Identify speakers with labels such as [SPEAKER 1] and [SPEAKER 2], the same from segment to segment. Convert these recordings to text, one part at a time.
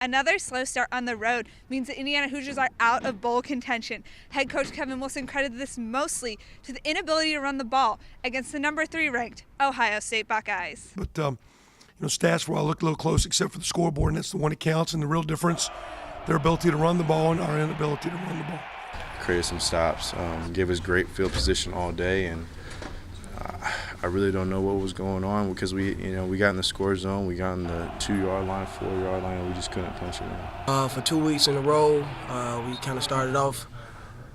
[SPEAKER 1] Another slow start on the road means the Indiana Hoosiers are out of bowl contention. Head coach Kevin Wilson credited this mostly to the inability to run the ball against the number 3 ranked Ohio State Buckeyes.
[SPEAKER 2] But stats were all look a little close except for the scoreboard, and that's the one that counts. And the real difference, their ability to run the ball and our inability to run the ball.
[SPEAKER 3] Created some stops, gave us great field position all day, and I really don't know what was going on because we got in the score zone, we got in the 2-yard line, 4-yard line, and we just couldn't punch it in.
[SPEAKER 4] For 2 weeks in a row, we kind of started off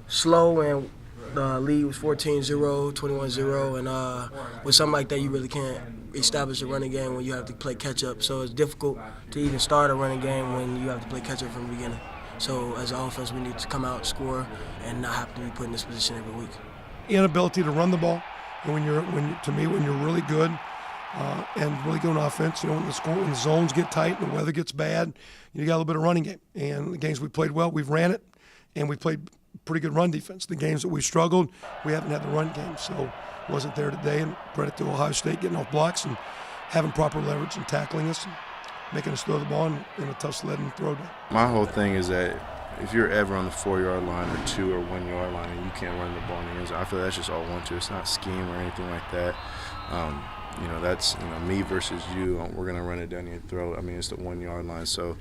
[SPEAKER 4] slow, and the lead was 14-0, 21-0, and with something like that, you really can't establish a running game when you have to play catch-up. So it's difficult to even start a running game when you have to play catch-up from the beginning. So as an offense, we need to come out, score, and not have to be put in this position every week.
[SPEAKER 2] Inability to run the ball, and when you're really good and really good on offense, when the zones get tight and the weather gets bad, you got a little bit of running game. And the games we played well, we've ran it, and we played pretty good run defense. The games that we struggled, we haven't had the run game, so wasn't there today. And credit to Ohio State getting off blocks and having proper leverage and tackling us and making us throw the ball in a tough sledding throw down.
[SPEAKER 3] My whole thing is that if you're ever on the 4-yard line or 2 or 1-yard line and you can't run the ball in the end zone, I feel that's just all one to. It's not scheme or anything like that. That's me versus you. We're gonna run it down your throat. I mean, it's the 1-yard line, so.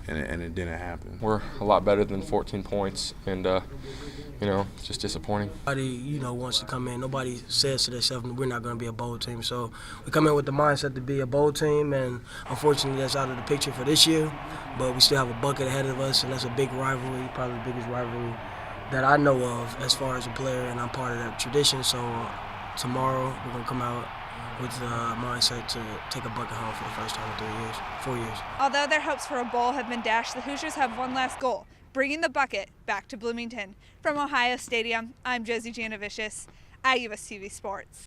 [SPEAKER 3] And it didn't happen.
[SPEAKER 5] We're a lot better than 14 points, and it's just disappointing.
[SPEAKER 4] Nobody, wants to come in. Nobody says to themselves, we're not going to be a bowl team. So we come in with the mindset to be a bowl team, and unfortunately that's out of the picture for this year. But we still have a bucket ahead of us, and that's a big rivalry, probably the biggest rivalry that I know of as far as a player, and I'm part of that tradition. So tomorrow we're going to come out with the mindset to take a bucket home for the first time in 4 years.
[SPEAKER 1] Although their hopes for a bowl have been dashed, the Hoosiers have one last goal, bringing the bucket back to Bloomington. From Ohio Stadium, I'm Josie Janavicius at US TV Sports.